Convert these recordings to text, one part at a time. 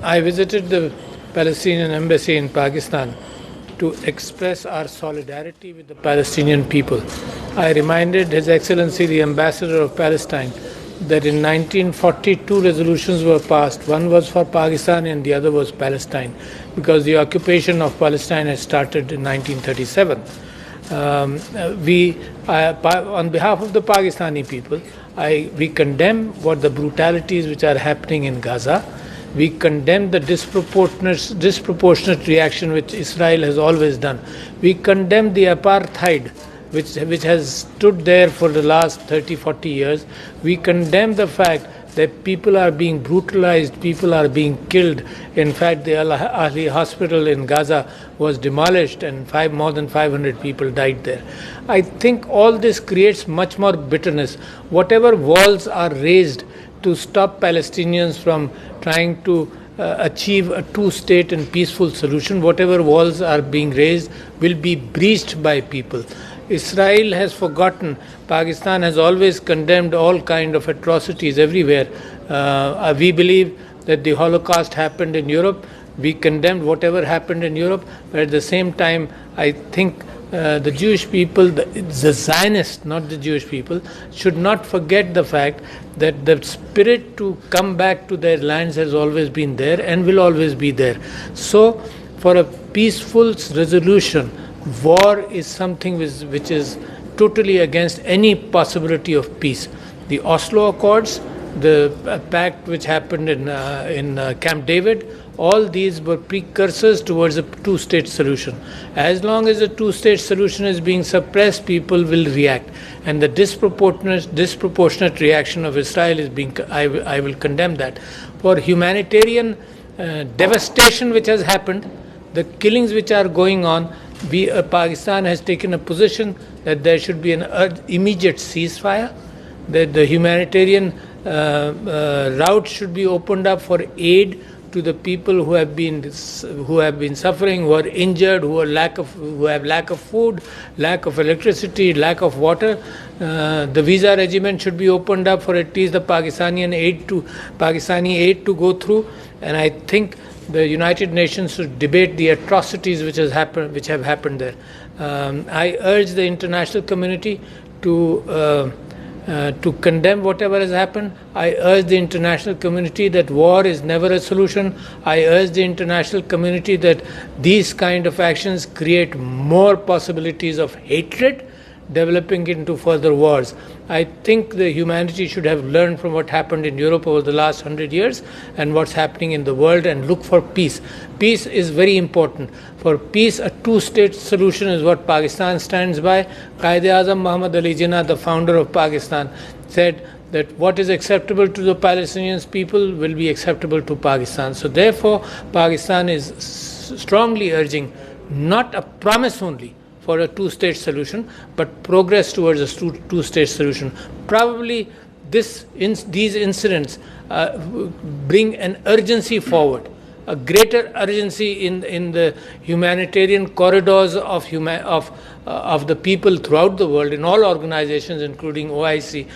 I visited the Palestinian embassy in Pakistan to express our solidarity with the Palestinian people. I reminded His Excellency the Ambassador of Palestine that in 1942 resolutions were passed. One was for Pakistan and the other was Palestine, because the occupation of Palestine had started in 1937. On behalf of the Pakistani people, we condemn what the brutalities which are happening in Gaza. We condemn the disproportionate reaction which Israel has always done. We condemn the apartheid which has stood there for the last 30-40 years. We condemn the fact that people are being brutalized, people are being killed. In fact, the Ahli hospital in Gaza was demolished and more than 500 people died there. I think all this creates much more bitterness. Whatever walls are raised to stop Palestinians from trying to achieve a two-state and peaceful solution, whatever walls are being raised will be breached by people. Israel has forgotten. Pakistan has always condemned all kind of atrocities everywhere. We believe that the Holocaust happened in Europe. We condemned whatever happened in Europe, but at the same time, I think the Jewish people, the Zionists, not the Jewish people, should not forget the fact that the spirit to come back to their lands has always been there and will always be there. So, for a peaceful resolution, war is something which is totally against any possibility of peace. The Oslo Accords, the pact which happened in Camp David, all these were precursors towards a two-state solution. As long as a two-state solution is being suppressed, people will react. And the disproportionate reaction of Israel is being, I will condemn that. For humanitarian devastation which has happened, the killings which are going on, Pakistan has taken a position that there should be an immediate ceasefire, that the humanitarian route should be opened up for aid to the people who have been suffering, who are injured, who have lack of food, lack of electricity, lack of water. The visa regime should be opened up for at least the Pakistani aid to go through, and I think the United Nations should debate the atrocities which have happened there. I urge the international community to condemn whatever has happened. I urge the international community that war is never a solution. I urge the international community that these kind of actions create more possibilities of hatred developing into further wars. I think the humanity should have learned from what happened in Europe over the last 100 years and what's happening in the world and look for peace. Peace is very important. For peace, a two-state solution is what Pakistan stands by. Quaid-e-Azam Muhammad Ali Jinnah, the founder of Pakistan, said that what is acceptable to the Palestinian people will be acceptable to Pakistan. So therefore, Pakistan is strongly urging not a promise only for a two-state solution, but progress towards a two-state solution. Probably these incidents bring an urgency forward, a greater urgency in the humanitarian corridors of the people throughout the world, in all organizations, including OIC,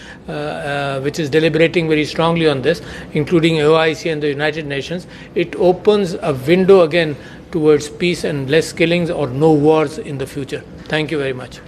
which is deliberating very strongly on this, including OIC and the United Nations. It opens a window again towards peace and less killings or no wars in the future. Thank you very much.